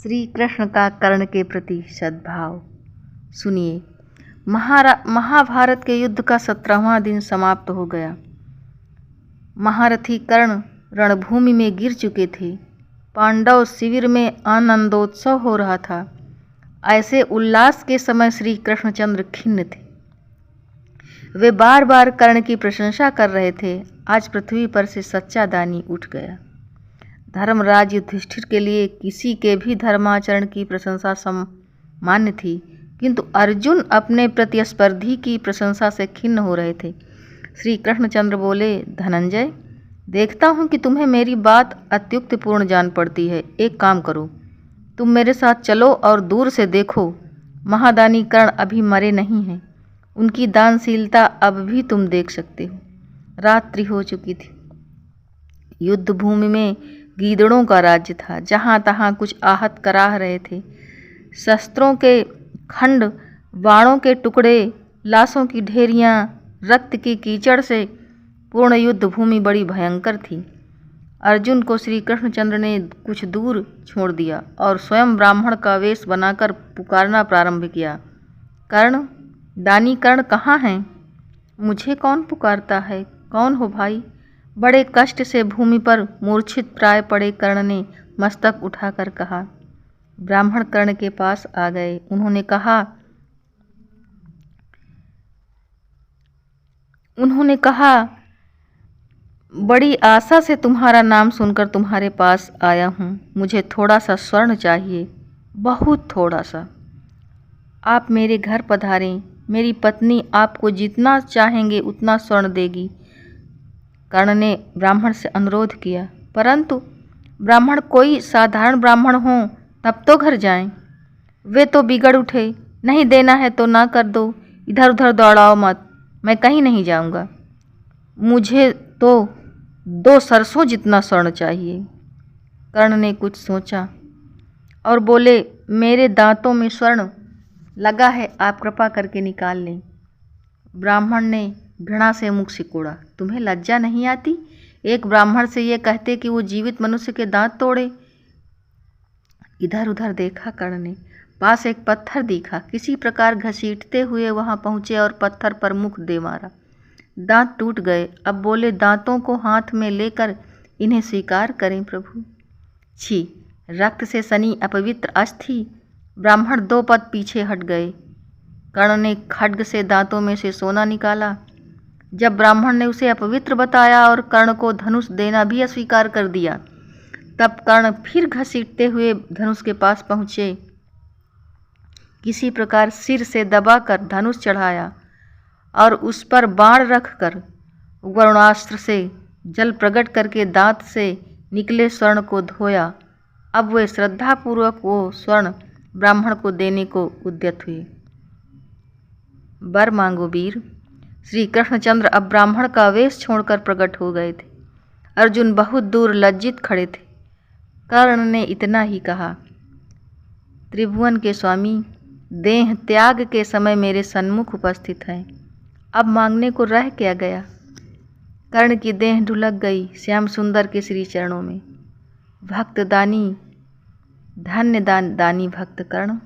श्री कृष्ण का कर्ण के प्रति सद्भाव। सुनिए, महाभारत के युद्ध का 17वां दिन समाप्त हो गया। महारथी कर्ण रणभूमि में गिर चुके थे। पांडव शिविर में आनंदोत्सव हो रहा था। ऐसे उल्लास के समय श्री कृष्णचंद्र खिन्न थे। वे बार बार कर्ण की प्रशंसा कर रहे थे। आज पृथ्वी पर से सच्चा दानी उठ गया। धर्मराज युधिष्ठिर के लिए किसी के भी धर्माचरण की प्रशंसा सामान्य थी, किंतु अर्जुन अपने प्रतिस्पर्धी की प्रशंसा से खिन्न हो रहे थे। श्री कृष्णचंद्र बोले, धनंजय, देखता हूँ कि तुम्हें मेरी बात अत्युक्तिपूर्ण जान पड़ती है। एक काम करो, तुम मेरे साथ चलो और दूर से देखो। महादानी कर्ण अभी मरे नहीं हैं। उनकी दानशीलता अब भी तुम देख सकते हो। रात्रि हो चुकी थी। युद्ध भूमि में गीदड़ों का राज्य था। जहाँ तहाँ कुछ आहत कराह रहे थे। शस्त्रों के खंड, बाणों के टुकड़े, लाशों की ढेरियाँ, रक्त की कीचड़ से पूर्ण युद्ध भूमि बड़ी भयंकर थी। अर्जुन को श्री कृष्णचंद्र ने कुछ दूर छोड़ दिया और स्वयं ब्राह्मण का वेश बनाकर पुकारना प्रारंभ किया। कर्ण, दानी कर्ण कहाँ हैं? मुझे कौन पुकारता है? कौन हो भाई? बड़े कष्ट से भूमि पर मूर्छित प्राय पड़े कर्ण ने मस्तक उठाकर कहा। ब्राह्मण कर्ण के पास आ गए। उन्होंने कहा, बड़ी आशा से तुम्हारा नाम सुनकर तुम्हारे पास आया हूँ। मुझे थोड़ा सा स्वर्ण चाहिए, बहुत थोड़ा सा। आप मेरे घर पधारें। मेरी पत्नी आपको जितना चाहेंगे उतना स्वर्ण देगी। कर्ण ने ब्राह्मण से अनुरोध किया, परंतु ब्राह्मण कोई साधारण ब्राह्मण हो तब तो घर जाएं। वे तो बिगड़ उठे, नहीं देना है तो ना कर दो, इधर उधर दौड़ाओ मत, मैं कहीं नहीं जाऊंगा। मुझे तो 2 सरसों जितना स्वर्ण चाहिए। कर्ण ने कुछ सोचा और बोले, मेरे दांतों में स्वर्ण लगा है, आप कृपा करके निकाल लें। ब्राह्मण ने घृणा से मुख सिकोड़ा। तुम्हें लज्जा नहीं आती एक ब्राह्मण से ये कहते कि वो जीवित मनुष्य के दांत तोड़े? इधर उधर देखा कर्ण ने। पास एक पत्थर दिखा। किसी प्रकार घसीटते हुए वहां पहुंचे और पत्थर पर मुख दे मारा। दांत टूट गए। अब बोले, दांतों को हाथ में लेकर इन्हें स्वीकार करें प्रभु। छी, रक्त से सनी अपवित्र अस्थि। ब्राह्मण 2 पद पीछे हट गए। कर्ण ने खड्ग से दांतों में से सोना निकाला। जब ब्राह्मण ने उसे अपवित्र बताया और कर्ण को धनुष देना भी अस्वीकार कर दिया, तब कर्ण फिर घसीटते हुए धनुष के पास पहुँचे। किसी प्रकार सिर से दबाकर धनुष चढ़ाया और उस पर बाण रखकर वरुणास्त्र से जल प्रकट करके दांत से निकले स्वर्ण को धोया। अब वे श्रद्धापूर्वक वो स्वर्ण ब्राह्मण को देने को उद्यत हुए। वर मांगो वीर। श्री कृष्णचंद्र अब ब्राह्मण का वेश छोड़कर प्रकट हो गए थे। अर्जुन बहुत दूर लज्जित खड़े थे। कर्ण ने इतना ही कहा, त्रिभुवन के स्वामी, देह त्याग के समय मेरे सन्मुख उपस्थित हैं। अब मांगने को रह क्या गया? कर्ण की देह ढुलक गई श्याम सुंदर के श्री चरणों में। भक्त दानी, धन्य दानी भक्त कर्ण।